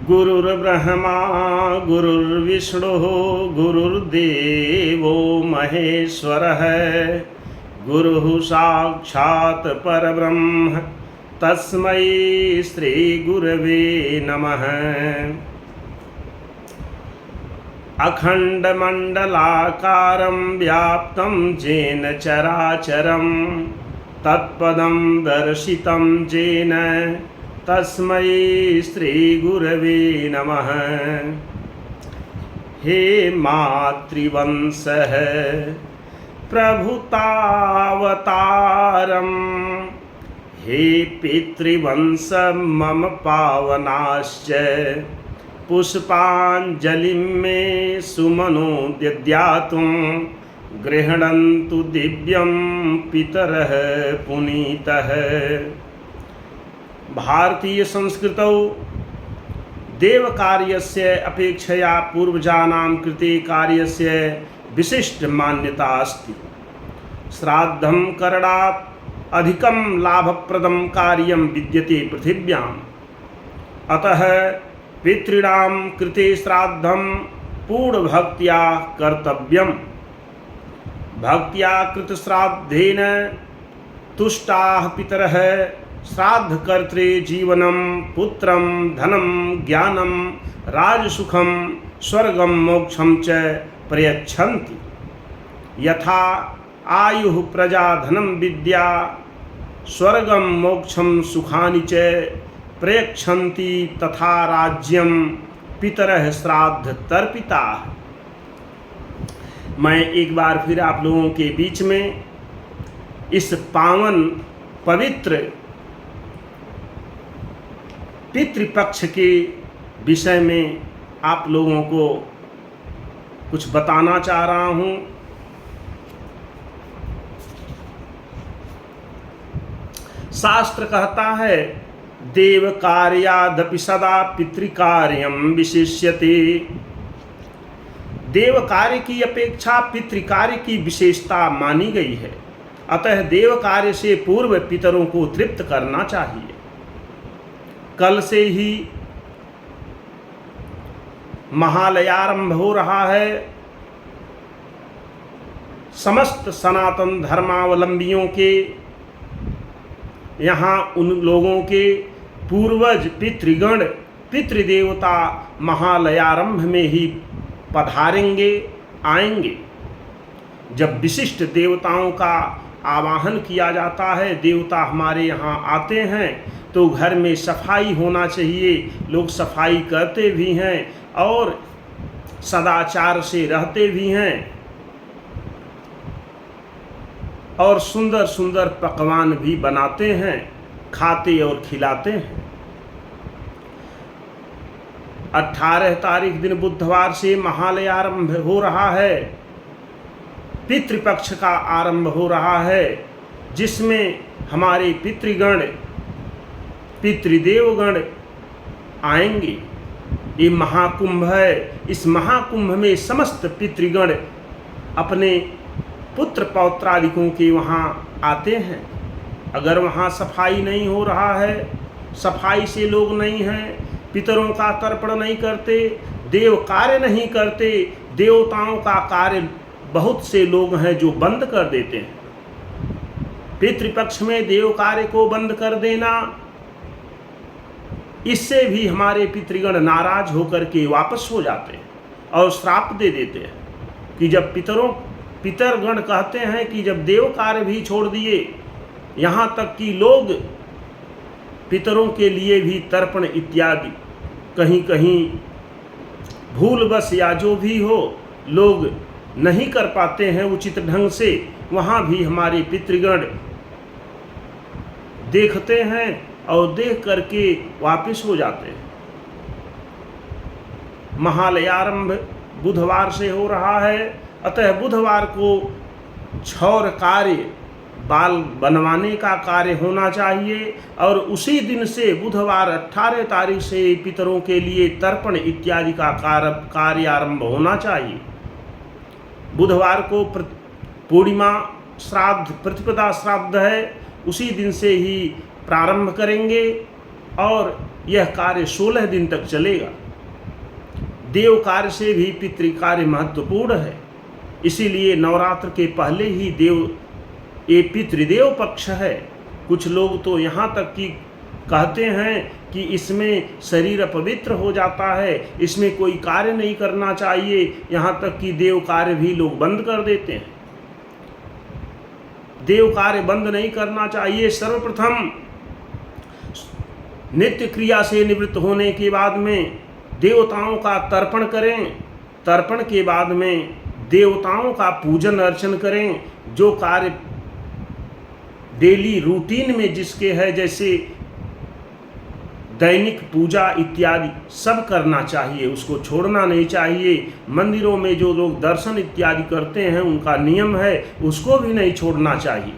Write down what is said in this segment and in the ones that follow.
गुरुर्ब्रह्मा गुरुर्विष्णुः गुरुर्देवो महेश्वरः गुरुः साक्षात् परब्रह्म तस्मै श्री गुरवे नमः। अखंडमंडलाकारं व्याप्तं येन चराचरं तत्पदं दर्शितं येन तस्मै श्री गुरवे नमः। हे मातृवंशः प्रभुतावतारं हे पितृवंश मम पावनाश्च पुष्पांजलिं मे सुमनो दद्यातुं गृह्णन्तु दिव्यं पितरः पुनीतः। भारतीय संस्कृतौ देव कार्यस्य अपेक्षया पूर्वजानां कृते कार्यस्य विशिष्ट मान्यता अस्ति। श्राद्धं करणात् अधिकं लाभप्रदं कार्यं विद्यते पृथिव्याम्। अतः पितॄणां कृते श्राद्धं पूर्णभक्त्या कर्तव्यम्। भक्त्या कृतश्राद्धेन तुष्टाः पितरः श्राद्धकर्त्रे जीवनं पुत्रं धनं ज्ञानं राजसुखं स्वर्गं मोक्षं च प्रयच्छन्ति। यथा आयुः प्रजा धनं विद्या स्वर्गं मोक्षं सुखानि च प्रयच्छन्ति तथा राज्यं पितरः श्राद्ध तर्पिताः। मैं एक बार फिर आप लोगों के बीच में इस पावन पवित्र पितृपक्ष के विषय में आप लोगों को कुछ बताना चाह रहा हूँ। शास्त्र कहता है देव कार्यादपि सदा पितृकार्यं विशिष्यते। देव कार्य की अपेक्षा पितृकार्य की विशेषता मानी गई है। अतः देव कार्य से पूर्व पितरों को तृप्त करना चाहिए। कल से ही महालयारंभ हो रहा है। समस्त सनातन धर्मावलंबियों के यहाँ उन लोगों के पूर्वज पितृगण पितृदेवता महालयारंभ में ही पधारेंगे आएंगे। जब विशिष्ट देवताओं का आवाहन किया जाता है, देवता हमारे यहाँ आते हैं तो घर में सफाई होना चाहिए। लोग सफाई करते भी हैं और सदाचार से रहते भी हैं और सुंदर सुंदर पकवान भी बनाते हैं, खाते और खिलाते हैं। 18 तारीख दिन बुधवार से महालयारंभ हो रहा है। पितृपक्ष का आरंभ हो रहा है, जिसमें हमारे पितृगण पितृदेवगण आएंगे। ये महाकुंभ है। इस महाकुंभ में समस्त पितृगण अपने पुत्र पौत्रादिकों के वहाँ आते हैं। अगर वहाँ सफाई नहीं हो रहा है, सफाई से लोग नहीं हैं, पितरों का तर्पण नहीं करते, देव कार्य नहीं करते, देवताओं का कार्य बहुत से लोग हैं जो बंद कर देते हैं। पितृपक्ष में देव कार्य को बंद कर देना, इससे भी हमारे पितृगण नाराज होकर के वापस हो जाते हैं और श्राप दे देते हैं कि जब पितरगण कहते हैं कि जब देव कार्य भी छोड़ दिए, यहाँ तक कि लोग पितरों के लिए भी तर्पण इत्यादि कहीं कहीं भूलवश या जो भी हो लोग नहीं कर पाते हैं उचित ढंग से, वहाँ भी हमारे पितृगण देखते हैं और देख करके वापस हो जाते हैं। महालयारंभ बुधवार से हो रहा है। अतः बुधवार को क्षौर कार्य बाल बनवाने का कार्य होना चाहिए और उसी दिन से बुधवार 18 तारीख से पितरों के लिए तर्पण इत्यादि का कार्य आरंभ होना चाहिए। बुधवार को पूर्णिमा श्राद्ध प्रतिपदा श्राद्ध है, उसी दिन से ही प्रारंभ करेंगे और यह कार्य 16 दिन तक चलेगा। देव कार्य से भी पितृ कार्य महत्वपूर्ण है, इसीलिए नवरात्र के पहले ही ये पितृदेव पक्ष है। कुछ लोग तो यहाँ तक कि कहते हैं कि इसमें शरीर अपवित्र हो जाता है, इसमें कोई कार्य नहीं करना चाहिए, यहाँ तक कि देव कार्य भी लोग बंद कर देते हैं। देव कार्य बंद नहीं करना चाहिए। सर्वप्रथम नित्य क्रिया से निवृत्त होने के बाद में देवताओं का तर्पण करें, तर्पण के बाद में देवताओं का पूजन अर्चन करें। जो कार्य डेली रूटीन में जिसके है, जैसे दैनिक पूजा इत्यादि सब करना चाहिए, उसको छोड़ना नहीं चाहिए। मंदिरों में जो लोग दर्शन इत्यादि करते हैं उनका नियम है, उसको भी नहीं छोड़ना चाहिए।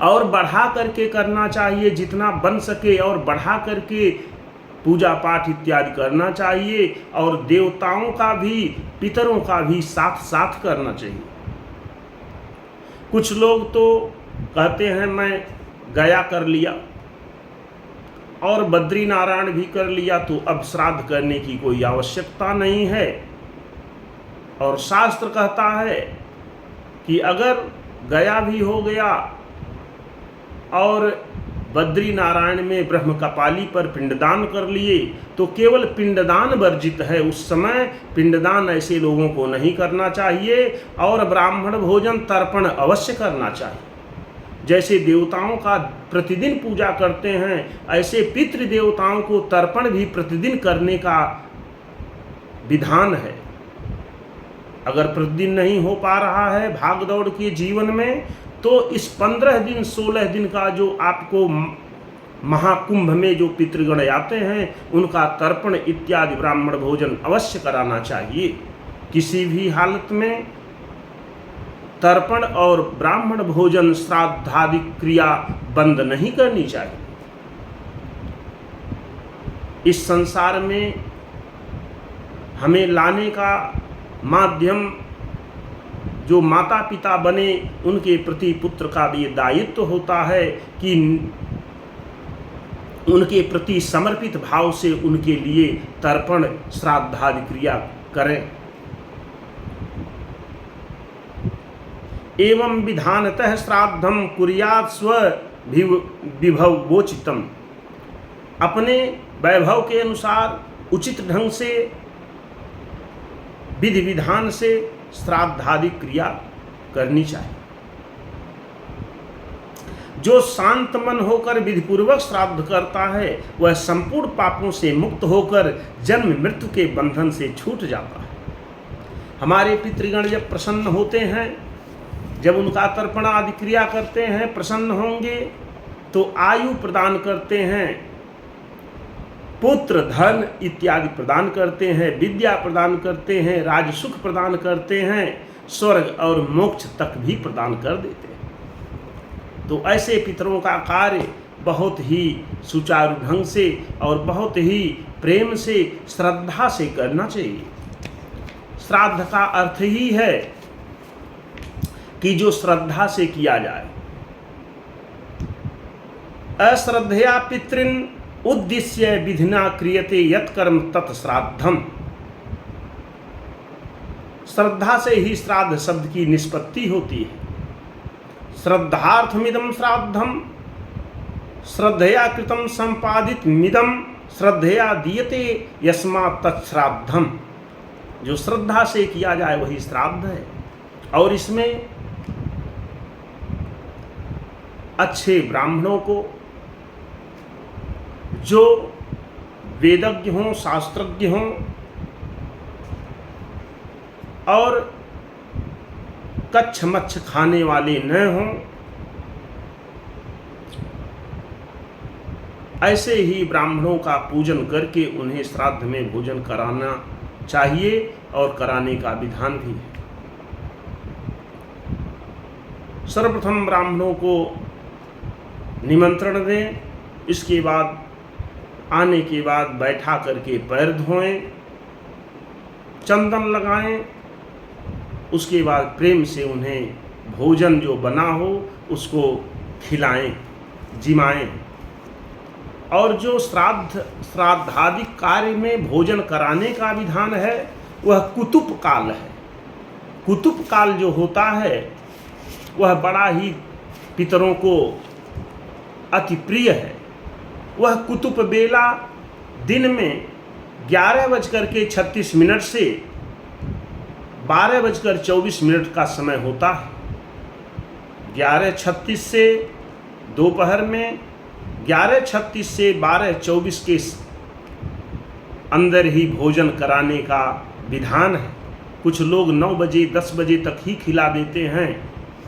और बढ़ा करके करना चाहिए, जितना बन सके और बढ़ा करके पूजा पाठ इत्यादि करना चाहिए। और देवताओं का भी, पितरों का भी साथ साथ करना चाहिए। कुछ लोग तो कहते हैं मैं गया कर लिया और बद्री नारायण भी कर लिया, तो अब श्राद्ध करने की कोई आवश्यकता नहीं है। और शास्त्र कहता है कि अगर गया भी हो गया और बद्री नारायण में ब्रह्म कपाली पर पिंडदान कर लिए, तो केवल पिंडदान वर्जित है। उस समय पिंडदान ऐसे लोगों को नहीं करना चाहिए। और ब्राह्मण भोजन तर्पण अवश्य करना चाहिए। जैसे देवताओं का प्रतिदिन पूजा करते हैं, ऐसे पितृ देवताओं को तर्पण भी प्रतिदिन करने का विधान है। अगर प्रतिदिन नहीं हो पा रहा है भाग दौड़ के जीवन में, तो इस 15 दिन 16 दिन का जो आपको महाकुंभ में जो पितृगण आते हैं उनका तर्पण इत्यादि ब्राह्मण भोजन अवश्य कराना चाहिए। किसी भी हालत में तर्पण और ब्राह्मण भोजन श्राद्धादि क्रिया बंद नहीं करनी चाहिए। इस संसार में हमें लाने का माध्यम जो माता पिता बने, उनके प्रति पुत्र का भी दायित्व होता है कि उनके प्रति समर्पित भाव से उनके लिए तर्पण श्राद्धादि क्रिया करें। एवं विधानतः श्राद्धम कुर्यात् स्व विभवोचितम। अपने वैभव के अनुसार उचित ढंग से विधि विधान से श्राद्धादि क्रिया करनी चाहिए। जो शांत मन होकर विधिपूर्वक श्राद्ध करता है वह संपूर्ण पापों से मुक्त होकर जन्म मृत्यु के बंधन से छूट जाता है। हमारे पितृगण जब प्रसन्न होते हैं, जब उनका तर्पण आदि क्रिया करते हैं, प्रसन्न होंगे तो आयु प्रदान करते हैं, पुत्र धन इत्यादि प्रदान करते हैं, विद्या प्रदान करते हैं, राज सुख प्रदान करते हैं, स्वर्ग और मोक्ष तक भी प्रदान कर देते हैं। तो ऐसे पितरों का कार्य बहुत ही सुचारू ढंग से और बहुत ही प्रेम से श्रद्धा से करना चाहिए। श्राद्ध का अर्थ ही है कि जो श्रद्धा से किया जाए। अश्रद्धया पितृन् उद्दिश्य विधिना क्रियते यत्कर्म तत् श्राद्धम। श्रद्धा से ही श्राद्ध शब्द की निष्पत्ति होती है। श्रद्धार्थमिदं श्राद्धम, श्रद्धया कृतं संपादित मिदम श्रद्धया दीयते यस्मात् तत्श्राद्धम। जो श्रद्धा से किया जाए वही श्राद्ध है। और इसमें अच्छे ब्राह्मणों को, जो वेदज्ञ हों, शास्त्रज्ञ हों और कच्छ मच्छ खाने वाले न हों, ऐसे ही ब्राह्मणों का पूजन करके उन्हें श्राद्ध में भोजन कराना चाहिए और कराने का विधान भी है। सर्वप्रथम ब्राह्मणों को निमंत्रण दें, इसके बाद आने के बाद बैठा करके पैर धोएं, चंदन लगाएं, उसके बाद प्रेम से उन्हें भोजन जो बना हो उसको खिलाएं, जिमाएं। और जो श्राद्धादि कार्य में भोजन कराने का विधान है वह कुतुब काल है। कुतुब काल जो होता है वह बड़ा ही पितरों को अति प्रिय है। वह कुतुब बेला दिन में 11:36 से 12:24 का समय होता है। 11:36 से दोपहर में, 11:36 से 12:24 के अंदर ही भोजन कराने का विधान है। कुछ लोग 9 बजे 10 बजे तक ही खिला देते हैं,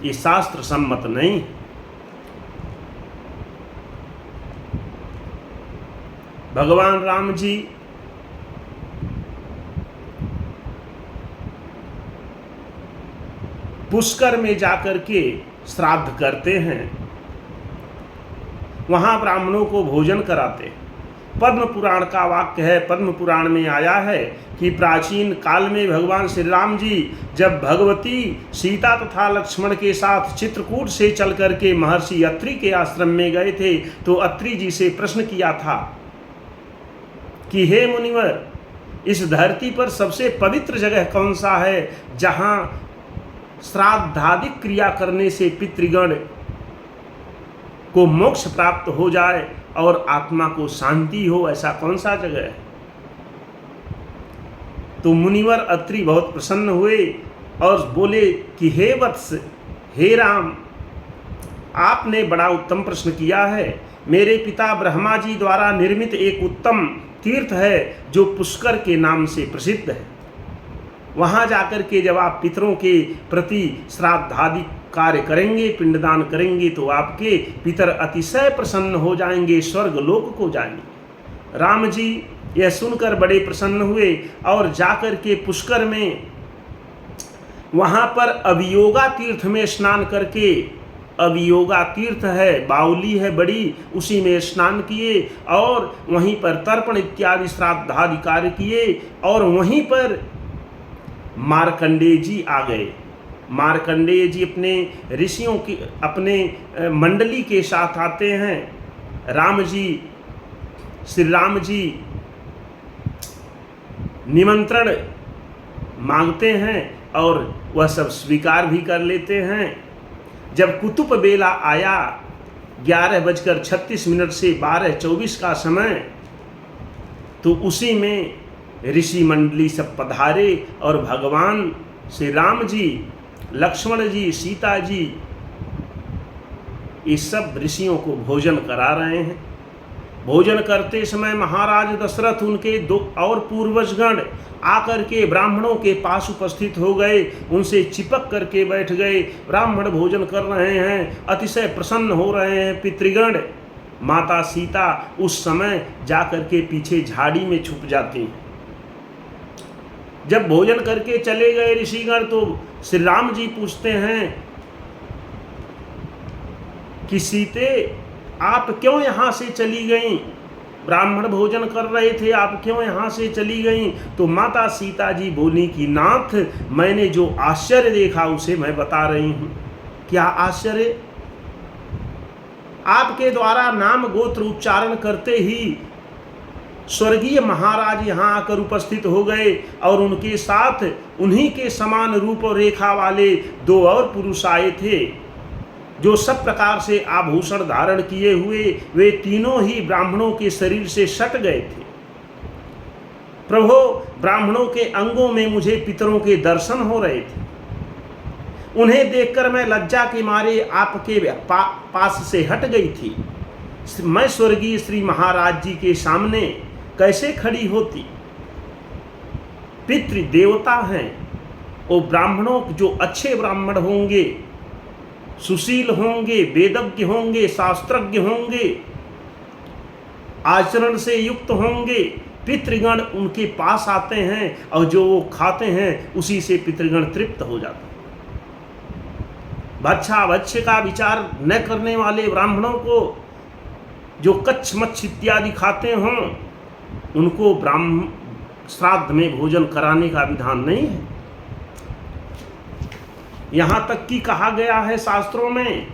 ये शास्त्र सम्मत नहीं है। भगवान राम जी पुष्कर में जाकर के श्राद्ध करते हैं, वहां ब्राह्मणों को भोजन कराते हैं। पद्म पुराण का वाक्य है, पद्म पुराण में आया है कि प्राचीन काल में भगवान श्री राम जी जब भगवती सीता तथा लक्ष्मण के साथ चित्रकूट से चल करके महर्षि अत्रि के आश्रम में गए थे, तो अत्रि जी से प्रश्न किया था कि हे मुनिवर, इस धरती पर सबसे पवित्र जगह कौन सा है जहां श्राद्धादिक क्रिया करने से पितृगण को मोक्ष प्राप्त हो जाए और आत्मा को शांति हो, ऐसा कौन सा जगह है? तो मुनिवर अत्रि बहुत प्रसन्न हुए और बोले कि हे वत्स, हे राम, आपने बड़ा उत्तम प्रश्न किया है। मेरे पिता ब्रह्मा जी द्वारा निर्मित एक उत्तम तीर्थ है जो पुष्कर के नाम से प्रसिद्ध है। वहां जाकर के जब आप पितरों के प्रति श्राद्धादि कार्य करेंगे, पिंडदान करेंगे, तो आपके पितर अतिशय प्रसन्न हो जाएंगे, स्वर्ग लोक को जाएंगे। राम जी यह सुनकर बड़े प्रसन्न हुए और जाकर के पुष्कर में वहां पर अभियोगा तीर्थ में स्नान करके, अभियोगा तीर्थ है, बावली है बड़ी, उसी में स्नान किए और वहीं पर तर्पण इत्यादि श्राद्धादि कार्य किए। और वहीं पर मार्कंडेय जी आ गए। मार्कंडेय जी अपने ऋषियों की, अपने मंडली के साथ आते हैं। राम जी, श्री राम जी निमंत्रण मांगते हैं और वह सब स्वीकार भी कर लेते हैं। जब कुतुब बेला आया 11:36 से 12:24 का समय, तो उसी में ऋषि मंडली सब पधारे और भगवान श्री राम जी, लक्ष्मण जी, सीता जी, ये सब ऋषियों को भोजन करा रहे हैं। भोजन करते समय महाराज दशरथ, उनके दो और पूर्वजगण आकर के ब्राह्मणों के पास उपस्थित हो गए, उनसे चिपक करके बैठ गए। ब्राह्मण भोजन कर रहे हैं, अतिशय प्रसन्न हो रहे हैं पितृगण। माता सीता उस समय जाकर के पीछे झाड़ी में छुप जाती हैं। जब भोजन करके चले गए ऋषिगण, तो श्री राम जी पूछते हैं कि सीते, आप क्यों यहाँ से चली गईं? ब्राह्मण भोजन कर रहे थे, आप क्यों यहाँ से चली गईं? तो माता सीता जी बोली कि नाथ, मैंने जो आश्चर्य देखा उसे मैं बता रही हूँ। क्या आश्चर्य? आपके द्वारा नाम गोत्र उच्चारण करते ही स्वर्गीय महाराज यहाँ आकर उपस्थित हो गए और उनके साथ उन्हीं के समान रूप और रेखा वाले 2 और पुरुष आए थे, जो सब प्रकार से आभूषण धारण किए हुए। वे तीनों ही ब्राह्मणों के शरीर से सट गए थे। प्रभु, ब्राह्मणों के अंगों में मुझे पितरों के दर्शन हो रहे थे। उन्हें देखकर मैं लज्जा के मारे आपके पास से हट गई थी। मैं स्वर्गीय श्री महाराज जी के सामने कैसे खड़ी होती? पितृ देवता हैं वो ब्राह्मणों, जो अच्छे ब्राह्मण होंगे, सुशील होंगे, वेदज्ञ होंगे, शास्त्रज्ञ होंगे, आचरण से युक्त होंगे, पितृगण उनके पास आते हैं और जो वो खाते हैं उसी से पितृगण तृप्त हो जाते हैं। भक्षा भक्ष्य का विचार न करने वाले ब्राह्मणों को, जो कच्छ मच्छ इत्यादि खाते हों, उनको ब्राह्मण श्राद्ध में भोजन कराने का विधान नहीं है। यहाँ तक कि कहा गया है शास्त्रों में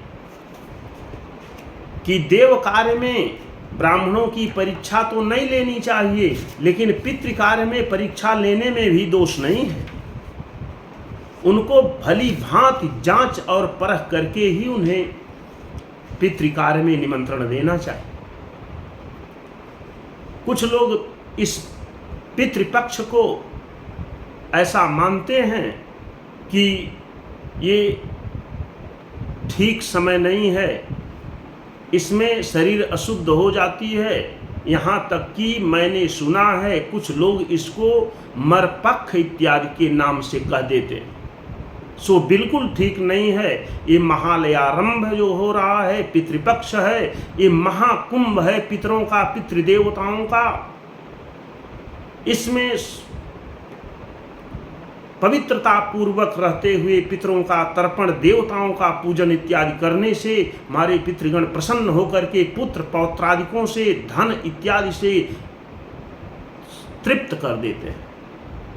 कि देव कार्य में ब्राह्मणों की परीक्षा तो नहीं लेनी चाहिए, लेकिन पितृकार्य में परीक्षा लेने में भी दोष नहीं है। उनको भली भांति जांच और परख करके ही उन्हें पितृकार्य में निमंत्रण देना चाहिए। कुछ लोग इस पितृपक्ष को ऐसा मानते हैं कि ये ठीक समय नहीं है, इसमें शरीर अशुद्ध हो जाती है। यहाँ तक कि मैंने सुना है कुछ लोग इसको मरपक्ष इत्यादि के नाम से कह देते हैं। सो बिल्कुल ठीक नहीं है। ये महालयारंभ जो हो रहा है, पितृपक्ष है, ये महाकुंभ है पितरों का, पितृदेवताओं का। इसमें पवित्रता पूर्वक रहते हुए पितरों का तर्पण, देवताओं का पूजन इत्यादि करने से हमारे पितृगण प्रसन्न होकर के पुत्र पौत्रादिकों से, धन इत्यादि से तृप्त कर देते हैं,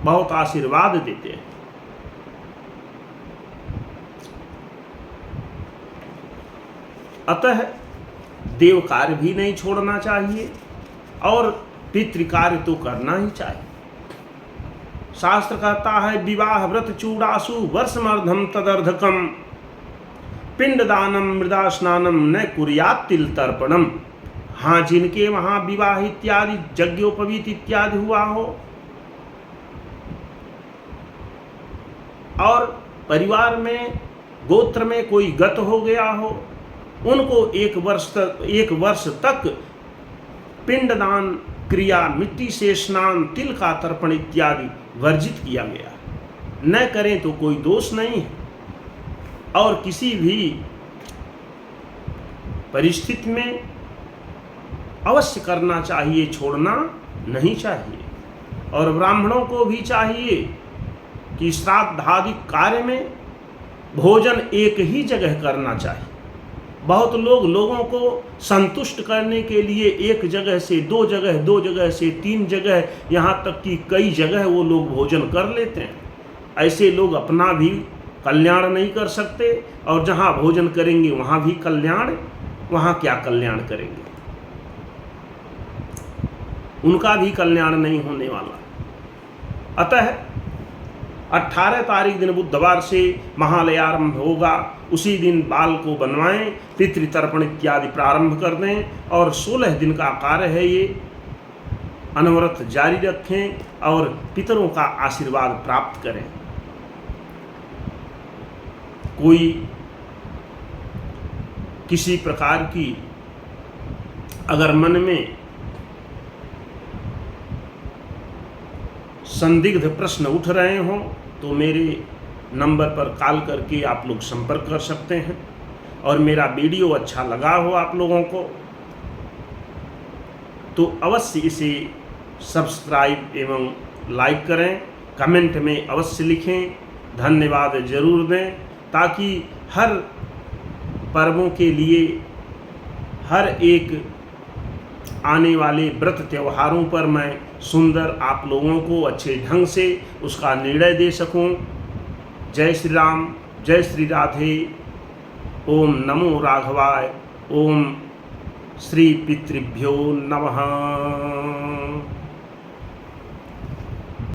बहुत आशीर्वाद देते हैं। अतः देव कार्य भी नहीं छोड़ना चाहिए और पितृकार्य तो करना ही चाहिए। शास्त्र कहता है विवाह व्रत चूड़ासु वर्षमर्धम तदर्धकम पिंडदानम मृदा स्नानम न कुर्यात् तिल तर्पणम। हाँ, जिनके वहां विवाह इत्यादि यज्ञोपवीत इत्यादि हुआ हो और परिवार में गोत्र में कोई गत हो गया हो, उनको एक वर्ष तक पिंडदान क्रिया, मिट्टी से स्नान, तिल का तर्पण इत्यादि वर्जित किया गया। न करें तो कोई दोष नहीं है और किसी भी परिस्थिति में अवश्य करना चाहिए, छोड़ना नहीं चाहिए। और ब्राह्मणों को भी चाहिए कि श्राद्धादि कार्य में भोजन एक ही जगह करना चाहिए। बहुत लोगों को संतुष्ट करने के लिए एक जगह से दो जगह से तीन जगह, यहाँ तक कि कई जगह वो लोग भोजन कर लेते हैं। ऐसे लोग अपना भी कल्याण नहीं कर सकते और जहाँ भोजन करेंगे वहाँ भी कल्याण, वहाँ क्या कल्याण करेंगे, उनका भी कल्याण नहीं होने वाला। अतः 18 तारीख दिन बुधवार से महालयारंभ होगा। उसी दिन बाल को बनवाएं, पितृतर्पण इत्यादि प्रारंभ कर दें और 16 दिन का कार्य है ये। अनवरत जारी रखें और पितरों का आशीर्वाद प्राप्त करें। कोई किसी प्रकार की अगर मन में संदिग्ध प्रश्न उठ रहे हों तो मेरे नंबर पर कॉल करके आप लोग संपर्क कर सकते हैं। और मेरा वीडियो अच्छा लगा हो आप लोगों को तो अवश्य इसे सब्सक्राइब एवं लाइक करें, कमेंट में अवश्य लिखें, धन्यवाद जरूर दें, ताकि हर पर्वों के लिए, हर एक आने वाले व्रत त्योहारों पर मैं सुंदर आप लोगों को अच्छे ढंग से उसका निर्णय दे सकूं। जय श्री राम, जय श्री राधे। ओम नमो राघवाय। ओम श्री पितृभ्यो नमः।